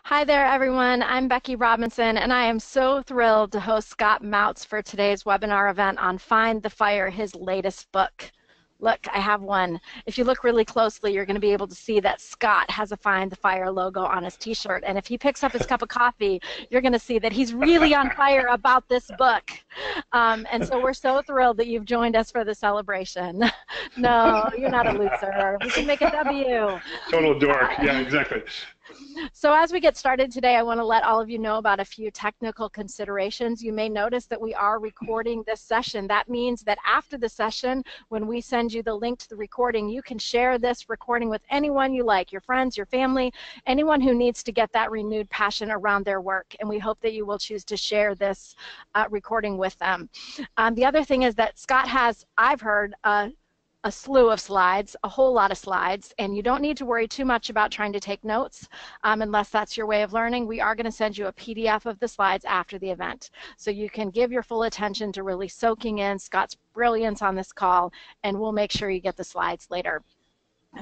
Hi there, everyone. I'm Becky Robinson, and I am so thrilled to host Scott Mautz for today's webinar event on Find the Fire, his latest book. Look, I have one. If you look really closely, you're going to be able to see that Scott has a Find the Fire logo on his t-shirt, and if he picks up his cup of coffee, you're going to see that he's really on fire about this book. And so we're so thrilled that you've joined us for the celebration. No, you're not a loser. We can make a W. Total dork. Yeah, exactly. So as we get started today, I want to let all of you know about a few technical considerations. You may notice that we are recording this session. That means that after the session, when we send you the link to the recording, you can share this recording with anyone you like, your friends, your family, anyone who needs to get that renewed passion around their work. And we hope that you will choose to share this recording with them. The other thing is that Scott has, I've heard, a slew of slides, a whole lot of slides, and you don't need to worry too much about trying to take notes unless that's your way of learning. We are going to send you a PDF of the slides after the event, so you can give your full attention to really soaking in Scott's brilliance on this call, and we'll make sure you get the slides later.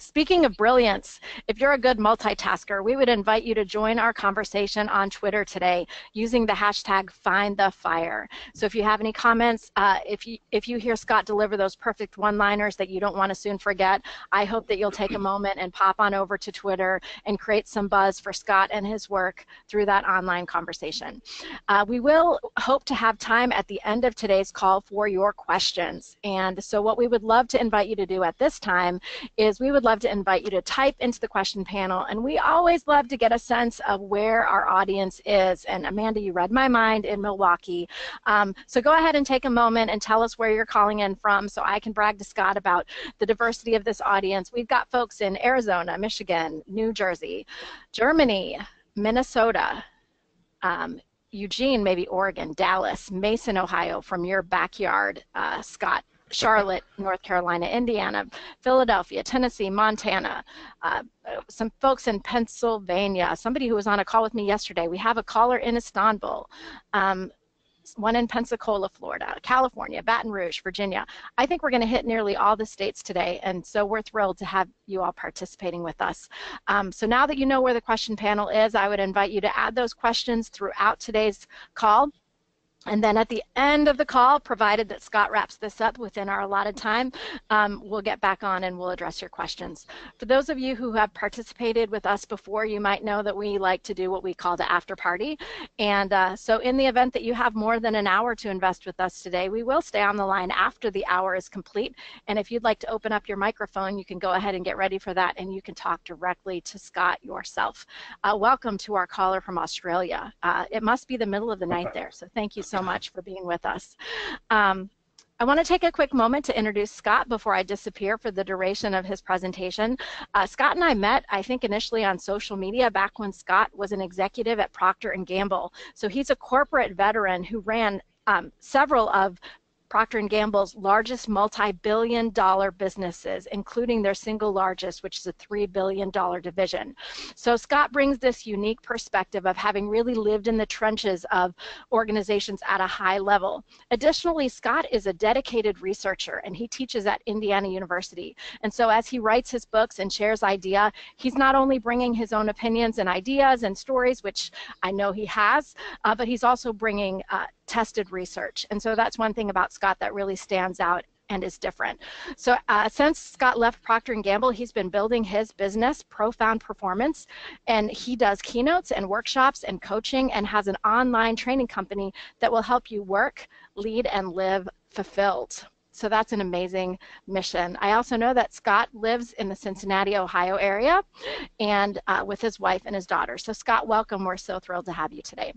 Speaking of brilliance, if you're a good multitasker, we would invite you to join our conversation on Twitter today using the hashtag #FindTheFire. So if you have any comments, if you hear Scott deliver those perfect one-liners that you don't want to soon forget, I hope that you'll take a moment and pop on over to Twitter and create some buzz for Scott and his work through that online conversation. We will hope to have time at the end of today's call for your questions. And so what we would love to invite you to do at this time is we would love to invite you to type into the question panel, and we always love to get a sense of where our audience is. And Amanda, you read my mind in Milwaukee. So go ahead and take a moment and tell us where you're calling in from so I can brag to Scott about the diversity of this audience. We've got folks in Arizona, Michigan, New Jersey, Germany, Minnesota, Eugene, maybe Oregon, Dallas, Mason, Ohio, from your backyard, Scott, Charlotte, North Carolina, Indiana, Philadelphia, Tennessee, Montana, some folks in Pennsylvania, somebody who was on a call with me yesterday. We have a caller in Istanbul, one in Pensacola, Florida, California, Baton Rouge, Virginia. I think we're going to hit nearly all the states today, and so we're thrilled to have you all participating with us. So now that you know where the question panel is, I would invite you to add those questions throughout today's call. And then at the end of the call, provided that Scott wraps this up within our allotted time, we'll get back on and we'll address your questions. For those of you who have participated with us before, you might know that we like to do what we call the after party. And so in the event that you have more than an hour to invest with us today, we will stay on the line after the hour is complete. And if you'd like to open up your microphone, you can go ahead and get ready for that, and you can talk directly to Scott yourself. Welcome to our caller from Australia. It must be the middle of the night there, so thank you so much for being with us. I want to take a quick moment to introduce Scott before I disappear for the duration of his presentation. Scott and I met, I think, initially on social media back when Scott was an executive at Procter & Gamble. So he's a corporate veteran who ran several of Procter & Gamble's largest multi-billion-dollar businesses, including their single largest, which is a $3 billion division. So Scott brings this unique perspective of having really lived in the trenches of organizations at a high level. Additionally, Scott is a dedicated researcher, and he teaches at Indiana University. And so as he writes his books and shares ideas, he's not only bringing his own opinions and ideas and stories, which I know he has, but he's also bringing tested research. And so that's one thing about Scott that really stands out and is different. So since Scott left Procter & Gamble, he's been building his business, Profound Performance, and he does keynotes and workshops and coaching and has an online training company that will help you work, lead, and live fulfilled. So that's an amazing mission. I also know that Scott lives in the Cincinnati, Ohio area, and with his wife and his daughter. So Scott, welcome. We're so thrilled to have you today.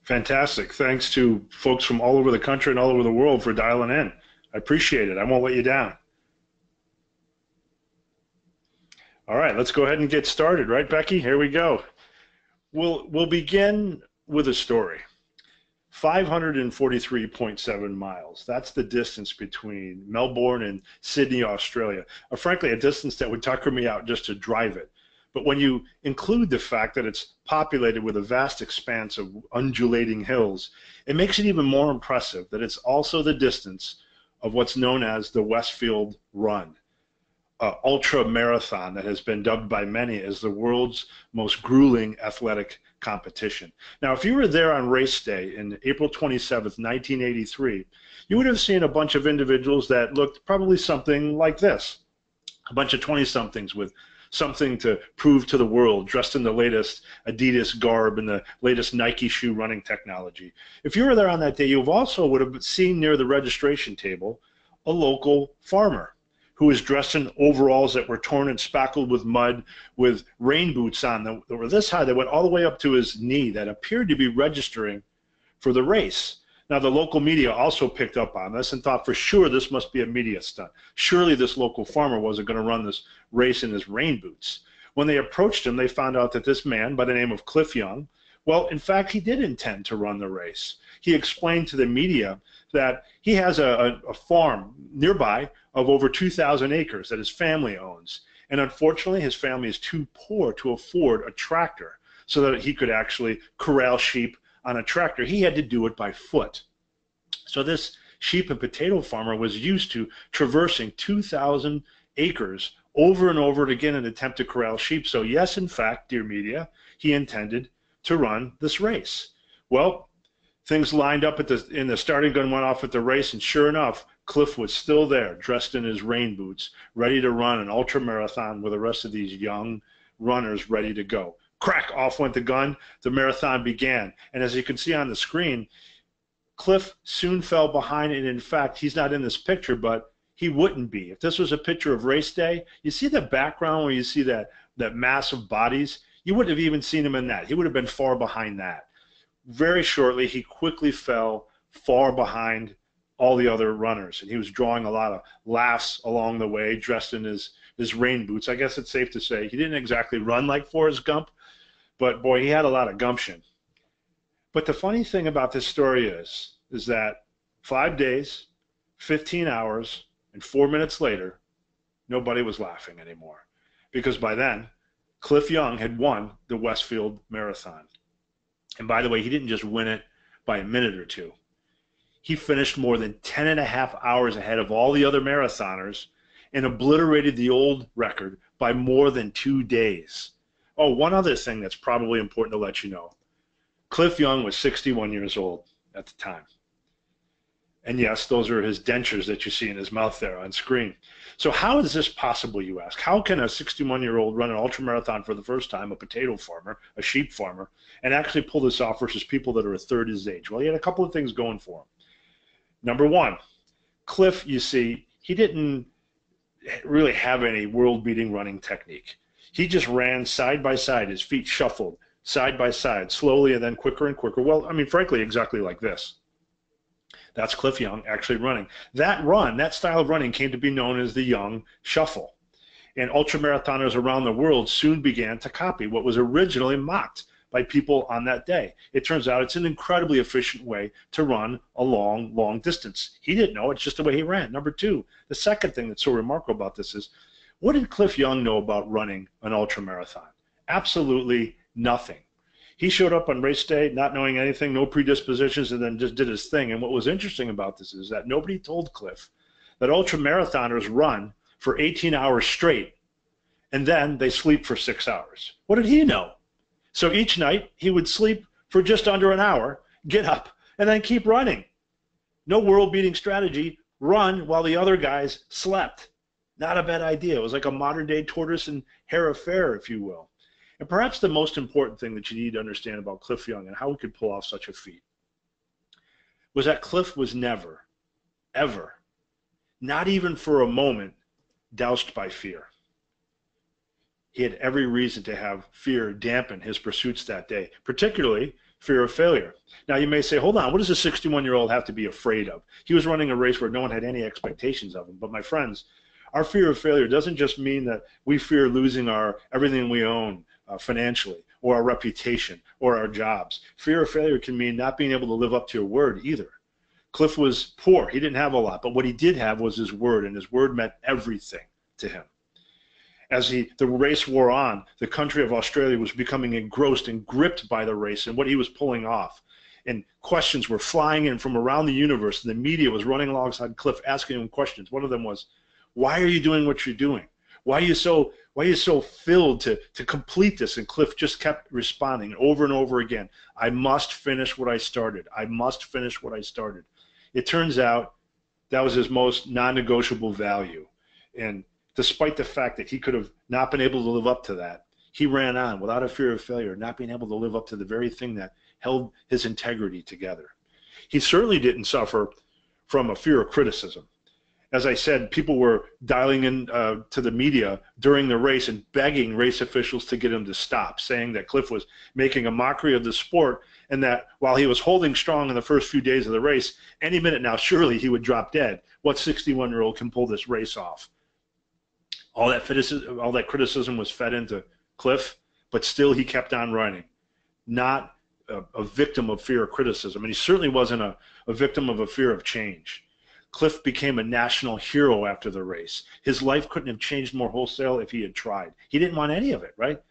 Fantastic. Thanks to folks from all over the country and all over the world for dialing in. I appreciate it. I won't let you down. All right, let's go ahead and get started, right, Becky? Here we go. We'll begin with a story. 543.7 miles. That's the distance between Melbourne and Sydney, Australia. Frankly, a distance that would tucker me out just to drive it. But when you include the fact that it's populated with a vast expanse of undulating hills, it makes it even more impressive that it's also the distance of what's known as the Westfield Run, ultra marathon that has been dubbed by many as the world's most grueling athletic competition. Now, if you were there on race day in April 27th, 1983, you would have seen a bunch of individuals that looked probably something like this. A bunch of 20-somethings with something to prove to the world, dressed in the latest Adidas garb and the latest Nike shoe running technology. If you were there on that day, you also would have seen near the registration table a local farmer who was dressed in overalls that were torn and spackled with mud, with rain boots on that were this high, that went all the way up to his knee, that appeared to be registering for the race. Now, the local media also picked up on this and thought for sure this must be a media stunt. Surely this local farmer wasn't going to run this race in his rain boots. When they approached him, they found out that this man by the name of Cliff Young, well, in fact, he did intend to run the race. He explained to the media that he has a farm nearby of over 2,000 acres that his family owns. And unfortunately, his family is too poor to afford a tractor so that he could actually corral sheep on a tractor. He had to do it by foot. So this sheep and potato farmer was used to traversing 2,000 acres over and over again in an attempt to corral sheep. So yes, in fact, dear media, he intended to run this race. Well, things lined up in the starting gun went off at the race, and sure enough, Cliff was still there, dressed in his rain boots, ready to run an ultra marathon with the rest of these young runners ready to go. Crack, off went the gun. The marathon began. And as you can see on the screen, Cliff soon fell behind, and in fact, he's not in this picture, but he wouldn't be. If this was a picture of race day, you see the background where you see that mass of bodies? You wouldn't have even seen him in that. He would have been far behind that. Very shortly, he quickly fell far behind all the other runners, and he was drawing a lot of laughs along the way, dressed in his rain boots. I guess it's safe to say he didn't exactly run like Forrest Gump, but boy, he had a lot of gumption. But the funny thing about this story is that 5 days, 15 hours, and 4 minutes later, nobody was laughing anymore, because by then, Cliff Young had won the Westfield Marathon. And by the way, he didn't just win it by a minute or two. He finished more than 10.5 hours ahead of all the other marathoners and obliterated the old record by more than 2 days. Oh, one other thing that's probably important to let you know. Cliff Young was 61 years old at the time. And yes, those are his dentures that you see in his mouth there on screen. So how is this possible, you ask? How can a 61-year-old run an ultramarathon for the first time, a potato farmer, a sheep farmer, and actually pull this off versus people that are a third his age? Well, he had a couple of things going for him. Number one, Cliff, you see, he didn't really have any world-beating running technique. He just ran side by side, his feet shuffled, side by side, slowly and then quicker and quicker. Well, I mean, frankly, exactly like this. That's Cliff Young actually running. That run, that style of running came to be known as the Young Shuffle. And ultramarathoners around the world soon began to copy what was originally mocked by people on that day. It turns out it's an incredibly efficient way to run a long, long distance. He didn't know, it's just the way he ran. Number two, the second thing that's so remarkable about this is, what did Cliff Young know about running an ultramarathon? Absolutely nothing. He showed up on race day not knowing anything, no predispositions, and then just did his thing. And what was interesting about this is that nobody told Cliff that ultramarathoners run for 18 hours straight, and then they sleep for 6 hours. What did he know? So each night, he would sleep for just under an hour, get up, and then keep running. No world-beating strategy, run while the other guys slept. Not a bad idea. It was like a modern-day tortoise and hare affair, if you will. And perhaps the most important thing that you need to understand about Cliff Young and how he could pull off such a feat was that Cliff was never, ever, not even for a moment, doused by fear. He had every reason to have fear dampen his pursuits that day, particularly fear of failure. Now you may say, hold on, what does a 61-year-old have to be afraid of? He was running a race where no one had any expectations of him. But my friends, our fear of failure doesn't just mean that we fear losing everything we own financially, or our reputation, or our jobs. Fear of failure can mean not being able to live up to your word either. Cliff was poor. He didn't have a lot, but what he did have was his word, and his word meant everything to him. As the race wore on, the country of Australia was becoming engrossed and gripped by the race and what he was pulling off. And questions were flying in from around the universe, and the media was running alongside Cliff asking him questions. One of them was, why are you doing what you're doing? Why Why are you so filled to complete this? And Cliff just kept responding over and over again. I must finish what I started. I must finish what I started. It turns out that was his most non-negotiable value. And despite the fact that he could have not been able to live up to that, he ran on without a fear of failure, not being able to live up to the very thing that held his integrity together. He certainly didn't suffer from a fear of criticism. As I said, people were dialing in to the media during the race and begging race officials to get him to stop, saying that Cliff was making a mockery of the sport and that while he was holding strong in the first few days of the race, any minute now surely he would drop dead. What 61-year-old can pull this race off? All that criticism was fed into Cliff, but still he kept on running, not a victim of fear of criticism. And he certainly wasn't a victim of a fear of change. Cliff became a national hero after the race. His life couldn't have changed more wholesale if he had tried. He didn't want any of it, right?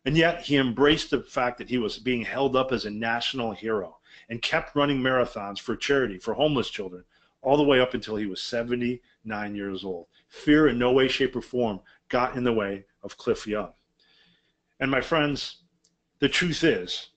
And yet he embraced the fact that he was being held up as a national hero and kept running marathons for charity, for homeless children, all the way up until he was 79 years old. Fear in no way, shape, or form got in the way of Cliff Young. And my friends, the truth is,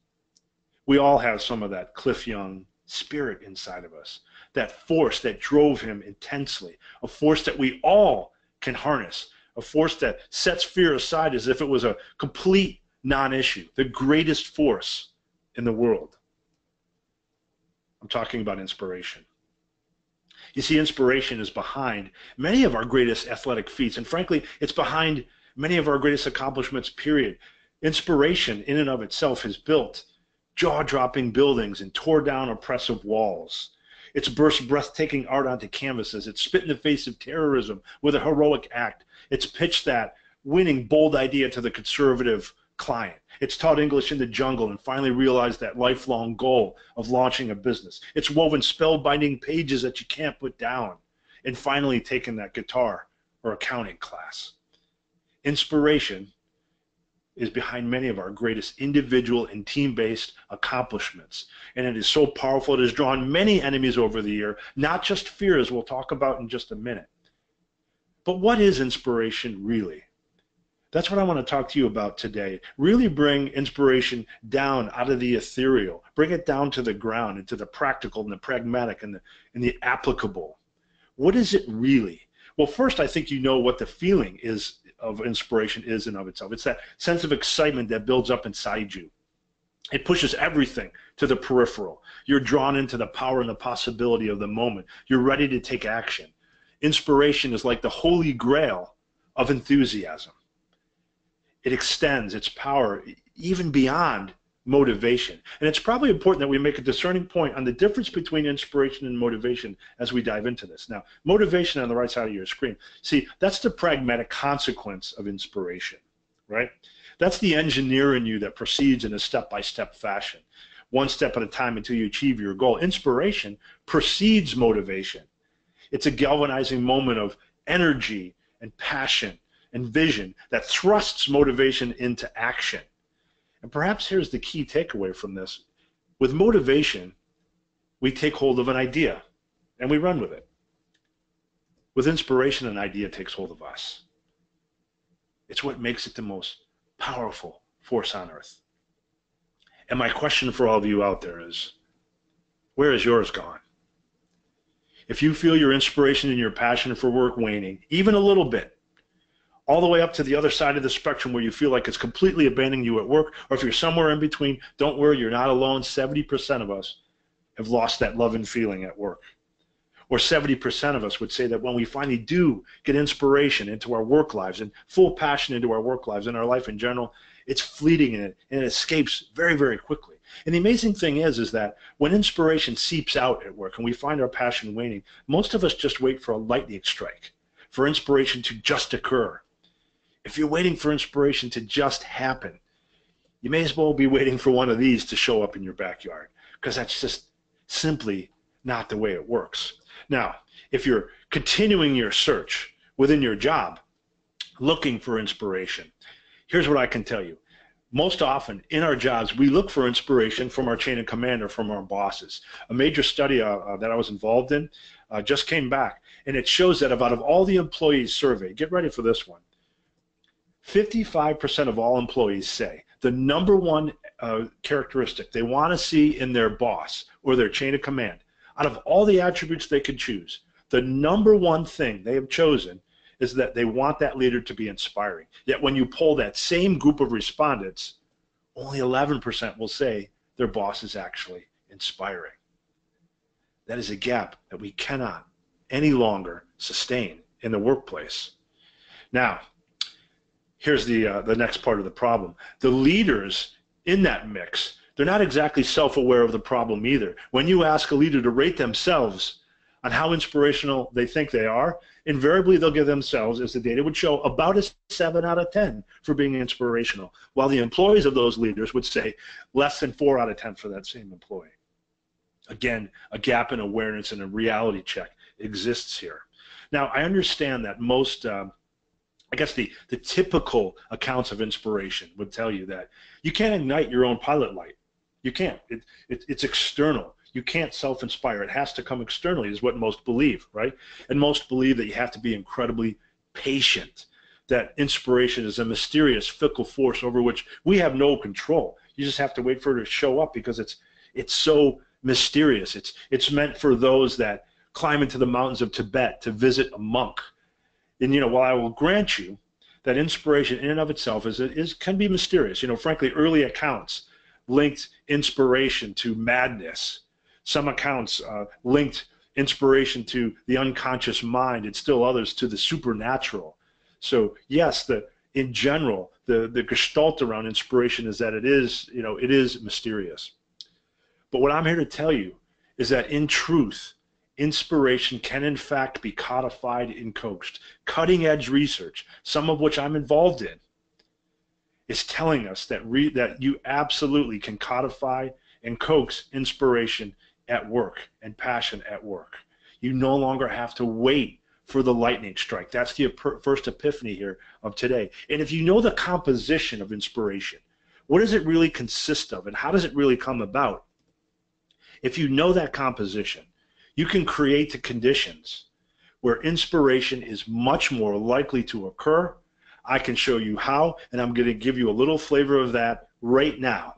we all have some of that Cliff Young spirit inside of us, that force that drove him intensely, a force that we all can harness, a force that sets fear aside as if it was a complete non-issue, the greatest force in the world. I'm talking about inspiration. You see, inspiration is behind many of our greatest athletic feats, and frankly, it's behind many of our greatest accomplishments, period. Inspiration in and of itself has built jaw-dropping buildings and tore down oppressive walls. It's burst breathtaking art onto canvases. It's spit in the face of terrorism with a heroic act. It's pitched that winning, bold idea to the conservative client. It's taught English in the jungle and finally realized that lifelong goal of launching a business. It's woven spellbinding pages that you can't put down and finally taken that guitar or accounting class. Inspiration is behind many of our greatest individual and team-based accomplishments. And it is so powerful, it has drawn many enemies over the year, not just fears we'll talk about in just a minute. But what is inspiration really? That's what I want to talk to you about today. Really bring inspiration down out of the ethereal, bring it down to the ground, into the practical and the pragmatic and the applicable. What is it really? Well, first, I think you know what the feeling is of inspiration is in of itself. It's that sense of excitement that builds up inside you. It pushes everything to the peripheral. You're drawn into the power and the possibility of the moment. You're ready to take action. Inspiration is like the holy grail of enthusiasm. It extends its power even beyond motivation. And it's probably important that we make a discerning point on the difference between inspiration and motivation as we dive into this. Now, motivation on the right side of your screen. See, that's the pragmatic consequence of inspiration, right? That's the engineer in you that proceeds in a step-by-step fashion, one step at a time until you achieve your goal. Inspiration precedes motivation. It's a galvanizing moment of energy and passion and vision that thrusts motivation into action. And perhaps here's the key takeaway from this. With motivation, we take hold of an idea and we run with it. With inspiration, an idea takes hold of us. It's what makes it the most powerful force on earth. And my question for all of you out there is, where is yours gone? If you feel your inspiration and your passion for work waning, even a little bit, all the way up to the other side of the spectrum where you feel like it's completely abandoning you at work, or if you're somewhere in between, don't worry, you're not alone. 70% of us have lost that love and feeling at work. Or 70% of us would say that when we finally do get inspiration into our work lives and full passion into our work lives and our life in general, it's fleeting and it escapes very, very quickly. And the amazing thing is that when inspiration seeps out at work and we find our passion waning, most of us just wait for a lightning strike, for inspiration to just occur. If you're waiting for inspiration to just happen, you may as well be waiting for one of these to show up in your backyard, because that's just simply not the way it works. Now, if you're continuing your search within your job, looking for inspiration, here's what I can tell you. Most often in our jobs, we look for inspiration from our chain of command or from our bosses. A major study that I was involved in just came back, and it shows that out of all the employees surveyed, get ready for this one, 55% of all employees say the number one characteristic they want to see in their boss or their chain of command, out of all the attributes they could choose, the number one thing they have chosen is that they want that leader to be inspiring. Yet when you poll that same group of respondents, only 11% will say their boss is actually inspiring. That is a gap that we cannot any longer sustain in the workplace. Now, here's the next part of the problem. The leaders in that mix, they're not exactly self-aware of the problem either. When you ask a leader to rate themselves on how inspirational they think they are, invariably they'll give themselves, as the data would show, about a 7 out of 10 for being inspirational, while the employees of those leaders would say less than 4 out of 10 for that same employee. Again, a gap in awareness and a reality check exists here. Now, I understand that most, I guess the typical accounts of inspiration would tell you that you can't ignite your own pilot light. You can't. It's external. You can't self-inspire. It has to come externally is what most believe, right? And most believe that you have to be incredibly patient, that inspiration is a mysterious, fickle force over which we have no control. You just have to wait for it to show up because it's so mysterious. It's meant for those that climb into the mountains of Tibet to visit a monk. And while I will grant you that inspiration in and of itself can be mysterious. Frankly, early accounts linked inspiration to madness. Some accounts linked inspiration to the unconscious mind, and still others to the supernatural. So yes, in general, the gestalt around inspiration is that it is mysterious. But what I'm here to tell you is that in truth, inspiration can in fact be codified and coaxed. Cutting edge research, some of which I'm involved in, is telling us that you absolutely can codify and coax inspiration at work and passion at work. You no longer have to wait for the lightning strike. That's the first epiphany here of today. And if you know the composition of inspiration, what does it really consist of and how does it really come about? If you know that composition, you can create the conditions where inspiration is much more likely to occur. I can show you how, and I'm going to give you a little flavor of that right now.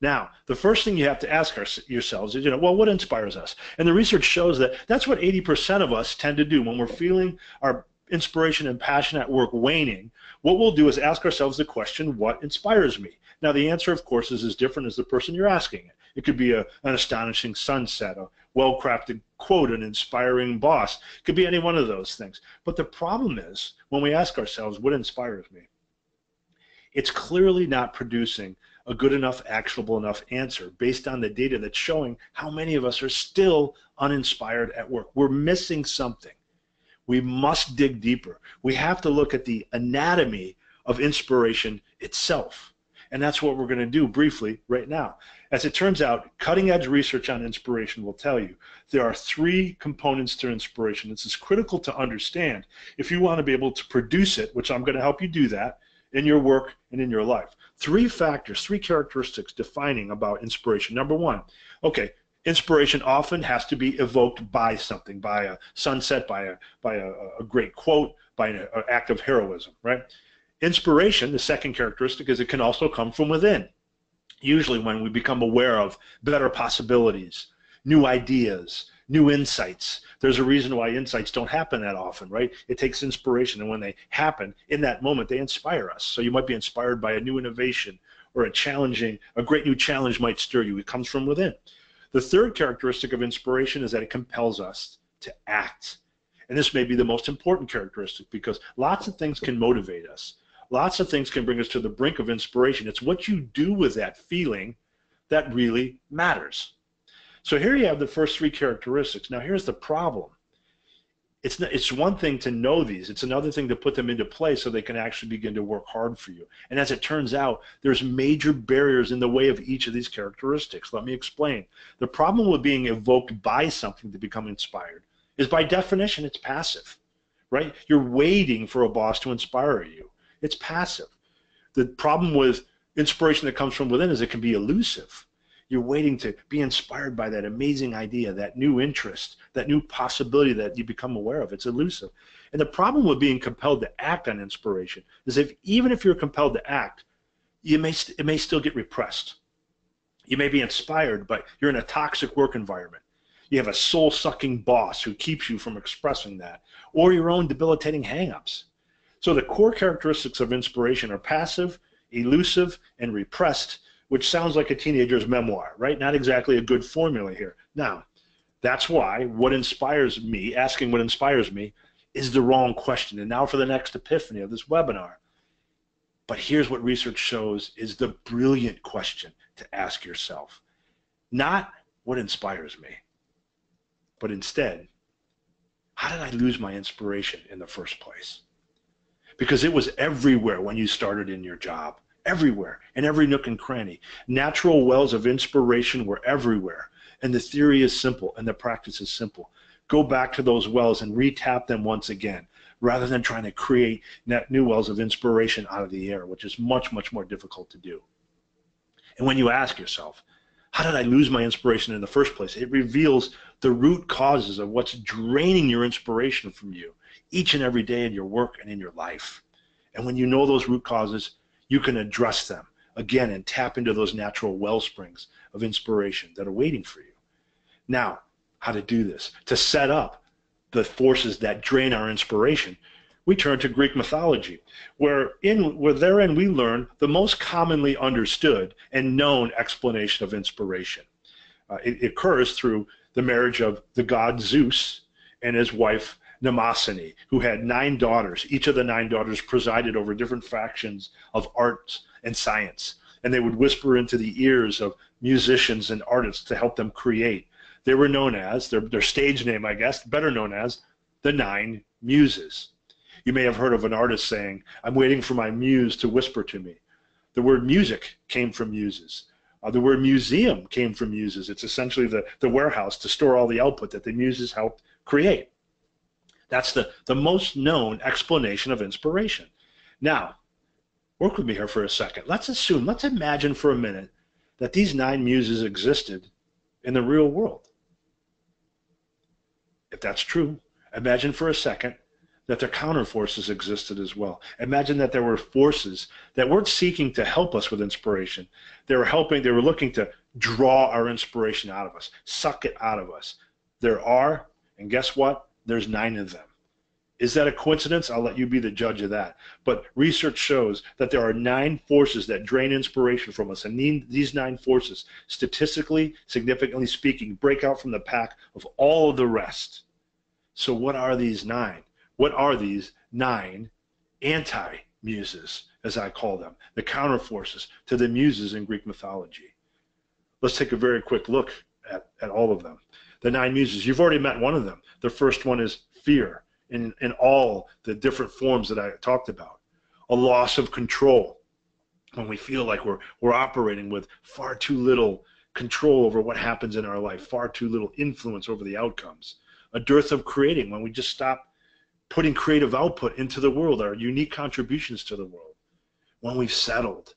Now, the first thing you have to ask yourselves is, well, what inspires us? And the research shows that that's what 80% of us tend to do. When we're feeling our inspiration and passion at work waning, what we'll do is ask ourselves the question, what inspires me? Now, the answer, of course, is as different as the person you're asking it. It could be an astonishing sunset, a well-crafted quote, an inspiring boss. It could be any one of those things. But the problem is, when we ask ourselves, what inspires me? It's clearly not producing a good enough, actionable enough answer based on the data that's showing how many of us are still uninspired at work. We're missing something. We must dig deeper. We have to look at the anatomy of inspiration itself. And that's what we're going to do briefly right now. As it turns out, cutting-edge research on inspiration will tell you there are 3 components to inspiration. This is critical to understand if you want to be able to produce it, which I'm going to help you do that in your work and in your life. 3 factors, 3 characteristics defining about inspiration. Number 1, okay, inspiration often has to be evoked by something, by a sunset, by a great quote, by an act of heroism, right? Inspiration, the second characteristic, is it can also come from within. Usually when we become aware of better possibilities, new ideas, new insights. There's a reason why insights don't happen that often, right? It takes inspiration, and when they happen, in that moment, they inspire us. So you might be inspired by a new innovation or a great new challenge might stir you. It comes from within. The third characteristic of inspiration is that it compels us to act. And this may be the most important characteristic because lots of things can motivate us. Lots of things can bring us to the brink of inspiration. It's what you do with that feeling that really matters. So here you have the first 3 characteristics. Now here's the problem. It's one thing to know these. It's another thing to put them into place so they can actually begin to work hard for you. And as it turns out, there's major barriers in the way of each of these characteristics. Let me explain. The problem with being evoked by something to become inspired is by definition it's passive, right? You're waiting for a boss to inspire you. It's passive. The problem with inspiration that comes from within is it can be elusive. You're waiting to be inspired by that amazing idea, that new interest, that new possibility that you become aware of. It's elusive. And the problem with being compelled to act on inspiration is even if you're compelled to act, it may still get repressed. You may be inspired, but you're in a toxic work environment. You have a soul-sucking boss who keeps you from expressing that, or your own debilitating hang-ups. So the core characteristics of inspiration are passive, elusive, and repressed, which sounds like a teenager's memoir, right? Not exactly a good formula here. Now, that's why asking what inspires me, is the wrong question. And now for the next epiphany of this webinar. But here's what research shows is the brilliant question to ask yourself. Not what inspires me, but instead, how did I lose my inspiration in the first place? Because it was everywhere when you started in your job. Everywhere, in every nook and cranny. Natural wells of inspiration were everywhere. And the theory is simple, and the practice is simple. Go back to those wells and re-tap them once again, rather than trying to create new wells of inspiration out of the air, which is much, much more difficult to do. And when you ask yourself, how did I lose my inspiration in the first place? It reveals the root causes of what's draining your inspiration from you each and every day in your work and in your life. And when you know those root causes, you can address them again and tap into those natural well springs of inspiration that are waiting for you. Now, how to do this? To set up the forces that drain our inspiration, we turn to Greek mythology, where therein we learn the most commonly understood and known explanation of inspiration. It occurs through the marriage of the god Zeus and his wife Mnemosyne, who had 9 daughters. Each of the 9 daughters presided over different factions of arts and science, and they would whisper into the ears of musicians and artists to help them create. They were known as, their stage name, I guess, better known as, the 9 Muses. You may have heard of an artist saying, "I'm waiting for my muse to whisper to me." The word music came from muses. The word museum came from muses. It's essentially the warehouse to store all the output that the muses helped create. That's the most known explanation of inspiration. Now, work with me here for a second. Let's imagine for a minute that these 9 muses existed in the real world. If that's true, imagine for a second that their counterforces existed as well. Imagine that there were forces that weren't seeking to help us with inspiration. They were looking to draw our inspiration out of us, suck it out of us. There are, and guess what? There's 9 of them. Is that a coincidence? I'll let you be the judge of that. But research shows that there are 9 forces that drain inspiration from us, and these 9 forces, statistically, significantly speaking, break out from the pack of all of the rest. So what are these 9? What are these 9 anti-muses, as I call them, the counterforces to the muses in Greek mythology? Let's take a very quick look at all of them. The 9 muses, you've already met one of them. The first one is fear, in all the different forms that I talked about. A loss of control, when we feel like we're operating with far too little control over what happens in our life, far too little influence over the outcomes. A dearth of creating, when we just stop putting creative output into the world, our unique contributions to the world. When we've settled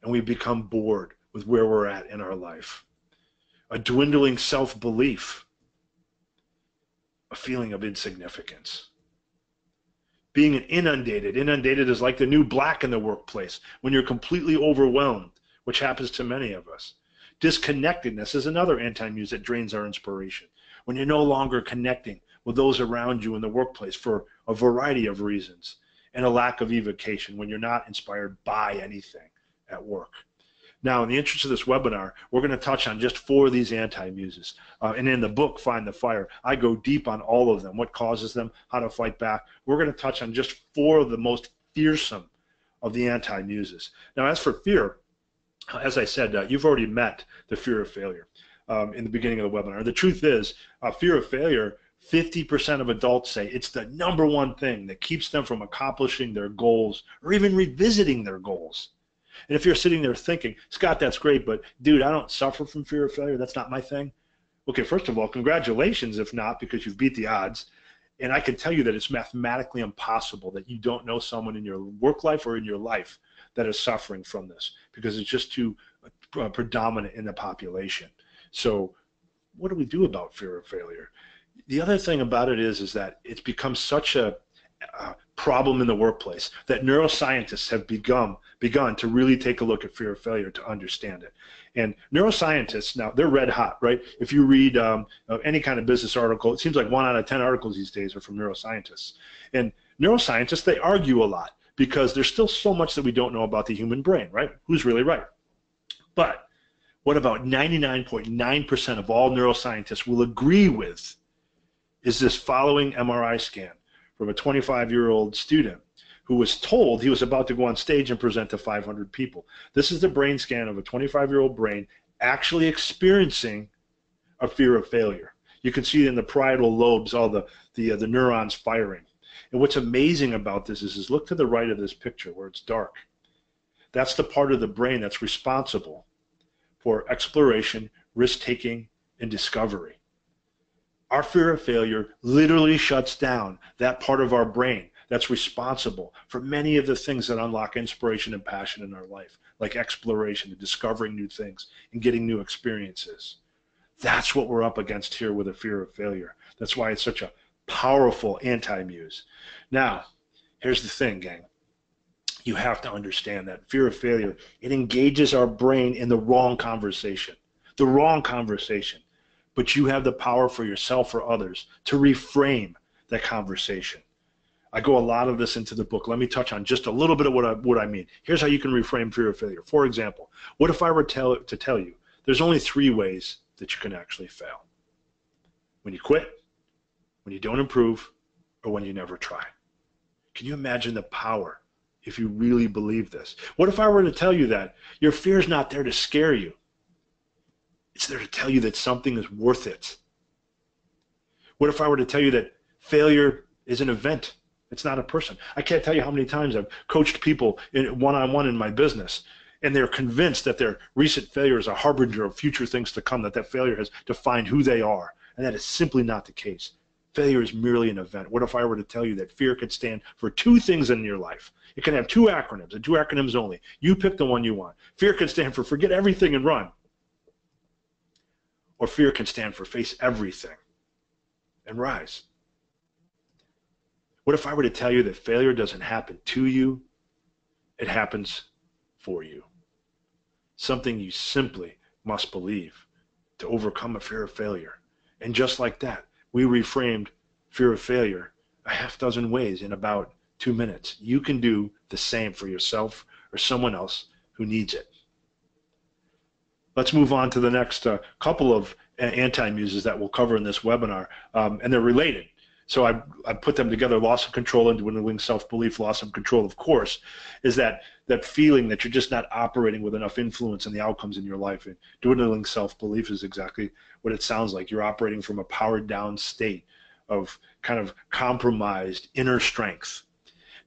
and we've become bored with where we're at in our life. A dwindling self-belief, a feeling of insignificance. Being inundated is like the new black in the workplace, when you're completely overwhelmed, which happens to many of us. Disconnectedness is another anti-muse that drains our inspiration. When you're no longer connecting with those around you in the workplace for a variety of reasons, and a lack of evocation, when you're not inspired by anything at work. Now, in the interest of this webinar, we're going to touch on just 4 of these anti-muses. And in the book, Find the Fire, I go deep on all of them, what causes them, how to fight back. We're going to touch on just 4 of the most fearsome of the anti-muses. Now, as for fear, as I said, you've already met the fear of failure in the beginning of the webinar. The truth is, fear of failure, 50% of adults say it's the #1 thing that keeps them from accomplishing their goals or even revisiting their goals. And if you're sitting there thinking, Scott, that's great, but dude, I don't suffer from fear of failure. That's not my thing. Okay, first of all, congratulations if not, because you've beat the odds. And I can tell you that it's mathematically impossible that you don't know someone in your work life or in your life that is suffering from this, because it's just too predominant in the population. So what do we do about fear of failure? The other thing about it is that it's become such a problem in the workplace that neuroscientists have begun to really take a look at fear of failure to understand it. And neuroscientists, now they're red hot, right? If you read any kind of business article, it seems like 1 out of 10 articles these days are from neuroscientists. And neuroscientists, they argue a lot because there's still so much that we don't know about the human brain, right? Who's really right? But what about 99.9% of all neuroscientists will agree with is this following MRI scan from a 25-year-old student who was told he was about to go on stage and present to 500 people. This is the brain scan of a 25-year-old brain actually experiencing a fear of failure. You can see it in the parietal lobes, all the neurons firing. And what's amazing about this is look to the right of this picture where it's dark. That's the part of the brain that's responsible for exploration, risk-taking, and discovery. Our fear of failure literally shuts down that part of our brain that's responsible for many of the things that unlock inspiration and passion in our life, like exploration and discovering new things and getting new experiences. That's what we're up against here with a fear of failure. That's why it's such a powerful anti-muse. Now, here's the thing, gang. You have to understand that fear of failure, it engages our brain in the wrong conversation. The wrong conversation. But you have the power for yourself or others to reframe that conversation. I go a lot of this into the book. Let me touch on just a little bit of what I mean. Here's how you can reframe fear of failure. For example, what if I were to tell you there's only 3 ways that you can actually fail? When you quit, when you don't improve, or when you never try. Can you imagine the power if you really believe this? What if I were to tell you that your fear is not there to scare you? It's there to tell you that something is worth it. What if I were to tell you that failure is an event? It's not a person. I can't tell you how many times I've coached people one-on-one in my business, and they're convinced that their recent failure is a harbinger of future things to come, that failure has defined who they are, and that is simply not the case. Failure is merely an event. What if I were to tell you that fear could stand for 2 things in your life? It can have 2 acronyms, and 2 acronyms only. You pick the one you want. Fear could stand for forget everything and run. Or fear can stand for face everything and rise. What if I were to tell you that failure doesn't happen to you, it happens for you? Something you simply must believe to overcome a fear of failure. And just like that, we reframed fear of failure a half dozen ways in about 2 minutes. You can do the same for yourself or someone else who needs it. Let's move on to the next couple of anti-muses that we'll cover in this webinar, and they're related. So I put them together. Loss of control and dwindling self-belief. Loss of control, of course, is that feeling that you're just not operating with enough influence in the outcomes in your life. And dwindling self-belief is exactly what it sounds like. You're operating from a powered-down state of kind of compromised inner strength.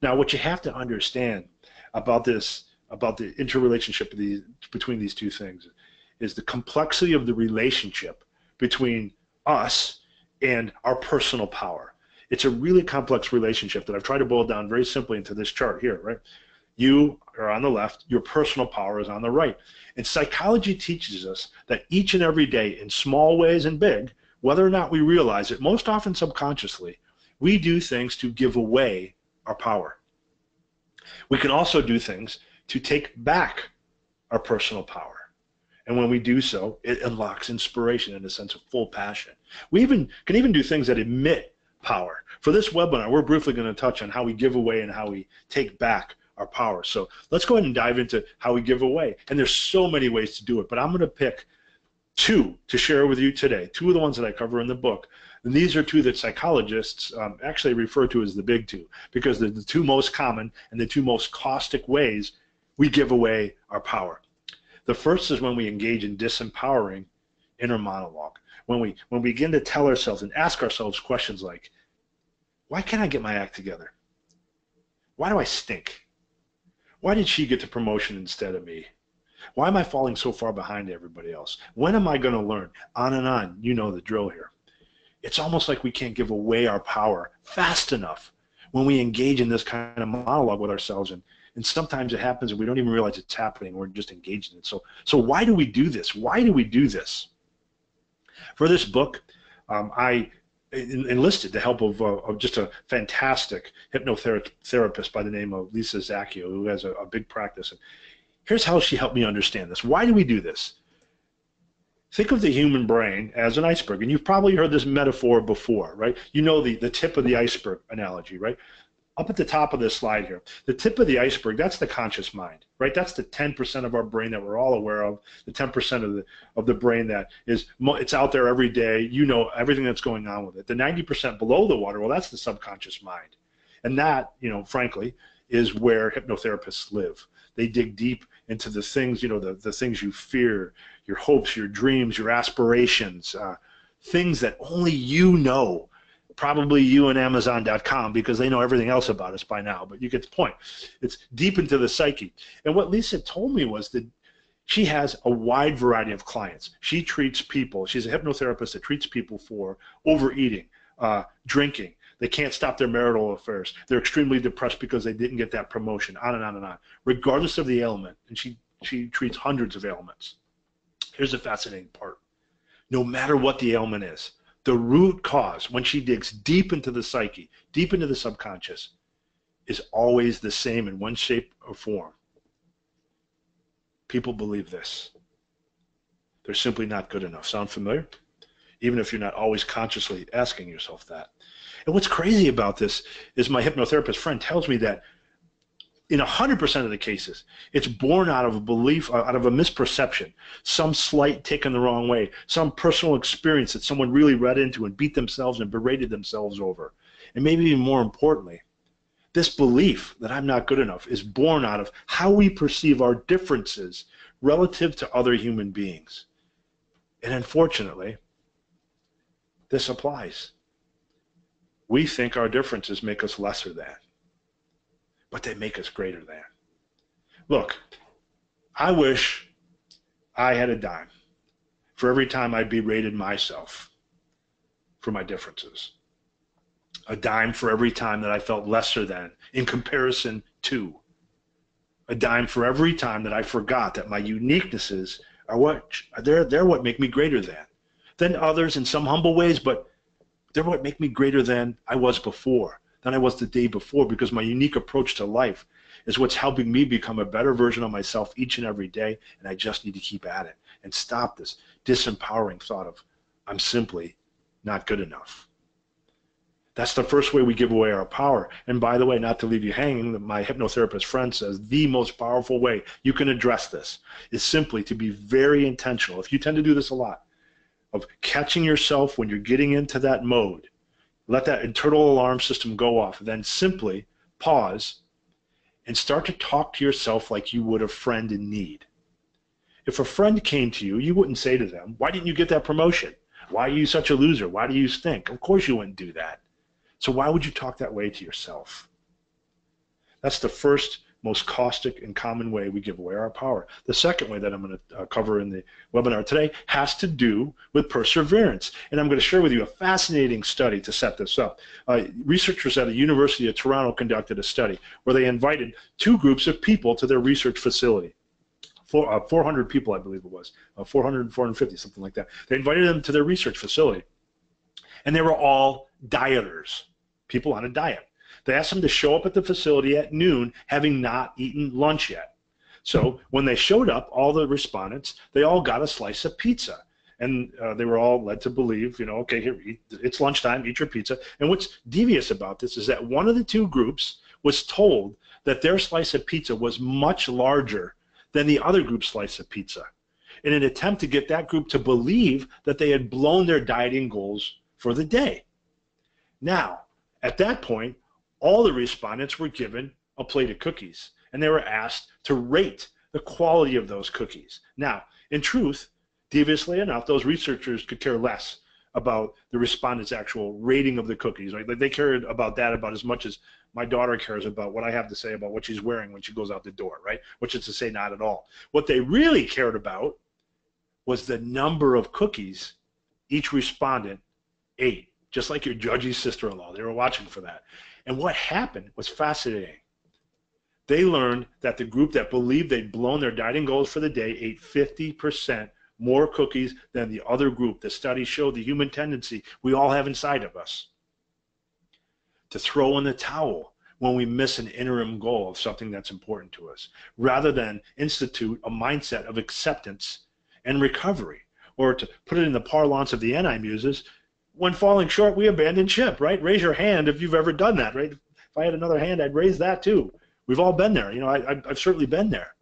Now, what you have to understand about this, about the interrelationship between these 2 things, is the complexity of the relationship between us and our personal power. It's a really complex relationship that I've tried to boil down very simply into this chart here, right? You are on the left, your personal power is on the right. And psychology teaches us that each and every day, in small ways and big, whether or not we realize it, most often subconsciously, we do things to give away our power. We can also do things to take back our personal power. And when we do so, it unlocks inspiration and a sense of full passion. We can even do things that emit power. For this webinar, we're briefly going to touch on how we give away and how we take back our power. So let's go ahead and dive into how we give away. And there's so many ways to do it, but I'm going to pick 2 to share with you today, 2 of the ones that I cover in the book. And these are 2 that psychologists actually refer to as the big 2, because they're the 2 most common and the 2 most caustic ways we give away our power. The first is when we engage in disempowering inner monologue. When we begin to tell ourselves and ask ourselves questions like, why can't I get my act together? Why do I stink? Why did she get the promotion instead of me? Why am I falling so far behind everybody else? When am I going to learn? On and on. You know the drill here. It's almost like we can't give away our power fast enough when we engage in this kind of monologue with ourselves and And sometimes it happens and we don't even realize it's happening. We're just engaged in it. So why do we do this? Why do we do this? For this book, I enlisted the help of just a fantastic hypnotherapist by the name of Lisa Zacchio, who has a big practice. And here's how she helped me understand this. Why do we do this? Think of the human brain as an iceberg, and you've probably heard this metaphor before, right? You know the tip of the iceberg analogy, right? Up at the top of this slide here, the tip of the iceberg, that's the conscious mind, right? That's the 10% of our brain that we're all aware of, the 10% of the brain that it's out there every day. You know everything that's going on with it. The 90% below the water, well, that's the subconscious mind. And that, frankly, is where hypnotherapists live. They dig deep into the things, the things you fear, your hopes, your dreams, your aspirations, things that only you know. Probably you and Amazon.com, because they know everything else about us by now, but you get the point. It's deep into the psyche. And what Lisa told me was that she has a wide variety of clients. She treats people, she's a hypnotherapist that treats people for overeating, drinking. They can't stop their marital affairs. They're extremely depressed because they didn't get that promotion, on and on and on, regardless of the ailment. And she treats hundreds of ailments. Here's the fascinating part. No matter what the ailment is, the root cause, when she digs deep into the psyche, deep into the subconscious, is always the same in one shape or form. People believe this. They're simply not good enough. Sound familiar? Even if you're not always consciously asking yourself that. And what's crazy about this is my hypnotherapist friend tells me that in 100% of the cases, it's born out of a belief, out of a misperception, some slight taken the wrong way, some personal experience that someone really read into and beat themselves and berated themselves over. And maybe even more importantly, this belief that I'm not good enough is born out of how we perceive our differences relative to other human beings. And unfortunately, this applies. We think our differences make us lesser than, but they make us greater than. Look, I wish I had a dime for every time I berated myself for my differences. A dime for every time that I felt lesser than in comparison to. A dime for every time that I forgot that my uniquenesses are they're what make me greater than others in some humble ways, but they're what make me greater than I was before, than I was the day before, because my unique approach to life is what's helping me become a better version of myself each and every day, and I just need to keep at it and stop this disempowering thought of I'm simply not good enough. That's the first way we give away our power. And by the way, not to leave you hanging, my hypnotherapist friend says the most powerful way you can address this is simply to be very intentional. If you tend to do this a lot, of catching yourself when you're getting into that mode, let that internal alarm system go off, then simply pause and start to talk to yourself like you would a friend in need. If a friend came to you, you wouldn't say to them, why didn't you get that promotion? Why are you such a loser? Why do you stink? Of course you wouldn't do that. So why would you talk that way to yourself? That's the first most caustic and common way we give away our power. The second way that I'm going to cover in the webinar today has to do with perseverance. And I'm going to share with you a fascinating study to set this up. Researchers at the University of Toronto conducted a study where they invited two groups of people to their research facility. 400 people, I believe it was, 400, 450, something like that. They invited them to their research facility. And they were all dieters, people on a diet. They asked them to show up at the facility at noon, having not eaten lunch yet. So when they showed up, all the respondents, they all got a slice of pizza. And they were all led to believe, okay, here, it's lunchtime, eat your pizza. And what's devious about this is that one of the two groups was told that their slice of pizza was much larger than the other group's slice of pizza, in an attempt to get that group to believe that they had blown their dieting goals for the day. Now, at that point, all the respondents were given a plate of cookies, and they were asked to rate the quality of those cookies. Now, in truth, deviously enough, those researchers could care less about the respondents' actual rating of the cookies. Right? Like they cared about that about as much as my daughter cares about what I have to say about what she's wearing when she goes out the door, right? Which is to say, not at all. What they really cared about was the number of cookies each respondent ate, just like your judgy sister-in-law. They were watching for that. And what happened was fascinating. They learned that the group that believed they'd blown their dieting goals for the day ate 50% more cookies than the other group. The study showed the human tendency we all have inside of us to throw in the towel when we miss an interim goal of something that's important to us, rather than institute a mindset of acceptance and recovery. Or to put it in the parlance of the Anti-Muses, when falling short, we abandon ship, right? Raise your hand if you've ever done that, right? If I had another hand, I'd raise that too. We've all been there. You know, I've certainly been there.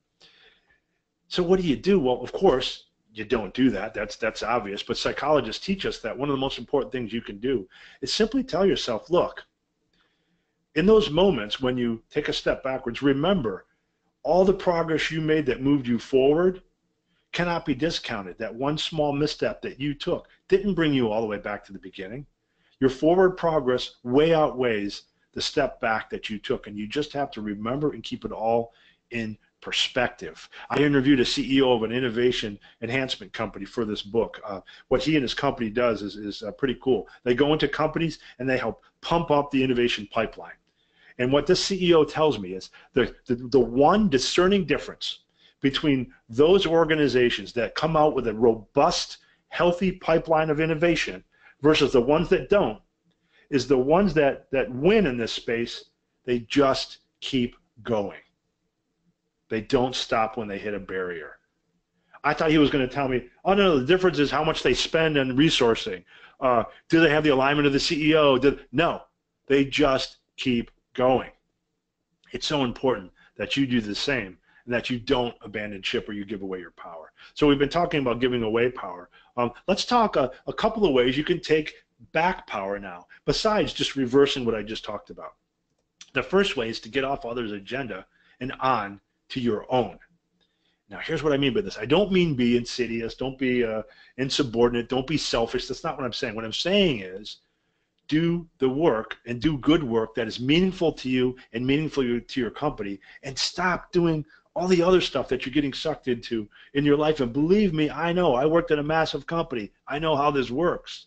So what do? Well, of course, you don't do that. That's obvious. But psychologists teach us that one of the most important things you can do is simply tell yourself, look, in those moments when you take a step backwards, remember all the progress you made that moved you forward cannot be discounted. That one small misstep that you took didn't bring you all the way back to the beginning. Your forward progress way outweighs the step back that you took, and you just have to remember and keep it all in perspective. I interviewed a CEO of an innovation enhancement company for this book. What he and his company does is pretty cool. They go into companies and they help pump up the innovation pipeline. And what this CEO tells me is the one discerning difference between those organizations that come out with a robust, healthy pipeline of innovation versus the ones that don't is the ones that win in this space, they just keep going. They don't stop when they hit a barrier. I thought he was going to tell me, oh no, the difference is how much they spend on resourcing. Do they have the alignment of the CEO? No, they just keep going. It's so important that you do the same and that you don't abandon ship or you give away your power. So we've been talking about giving away power. Let's talk a couple of ways you can take back power now, besides just reversing what I just talked about. The first way is to get off others' agenda and on to your own. Now, here's what I mean by this. I don't mean be insidious, don't be insubordinate, don't be selfish. That's not what I'm saying. What I'm saying is do the work and do good work that is meaningful to you and meaningful to your company, and stop doing all the other stuff that you're getting sucked into in your life. And believe me, I know. I worked at a massive company. I know how this works.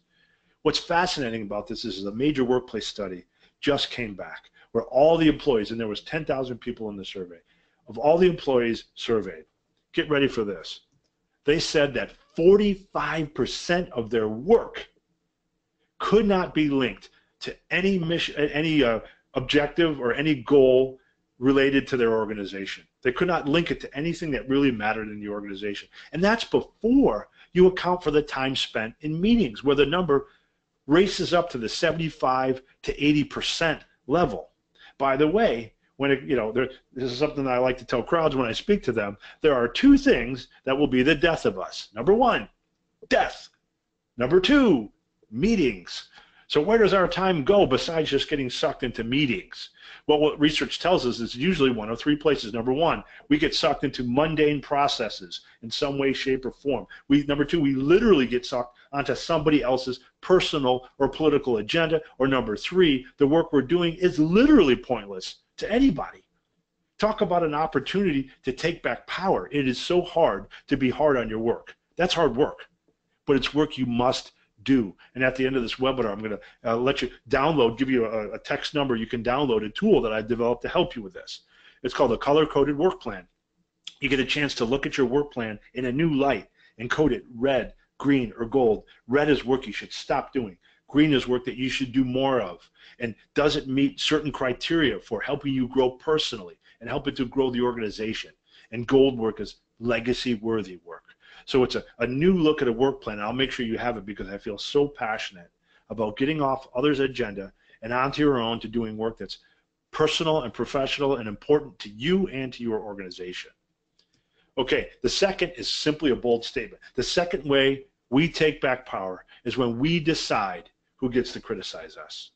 What's fascinating about this is a major workplace study just came back where all the employees, and there was 10,000 people in the survey, of all the employees surveyed, get ready for this, they said that 45% of their work could not be linked to any mission, any objective or any goal related to their organization. They could not link it to anything that really mattered in the organization. And that's before you account for the time spent in meetings, where the number races up to the 75 to 80% level. By the way, when this is something that I like to tell crowds when I speak to them, there are two things that will be the death of us. Number one, death. Number two, meetings. So where does our time go besides just getting sucked into meetings? Well, what research tells us is usually one of three places. Number one, we get sucked into mundane processes in some way, shape, or form. Number two, we literally get sucked onto somebody else's personal or political agenda. Or number three, the work we're doing is literally pointless to anybody. Talk about an opportunity to take back power. It is so hard to be hard on your work. That's hard work, but it's work you must do. And at the end of this webinar, I'm going to let you download, give you a text number. You can download a tool that I developed to help you with this. It's called a color-coded work plan. You get a chance to look at your work plan in a new light and code it red, green, or gold. Red is work you should stop doing. Green is work that you should do more of. And does it meet certain criteria for helping you grow personally and helping to grow the organization? And gold work is legacy-worthy work. So it's a new look at a work plan. And I'll make sure you have it because I feel so passionate about getting off others' agenda and onto your own to doing work that's personal and professional and important to you and to your organization. Okay, the second is simply a bold statement. The second way we take back power is when we decide who gets to criticize us.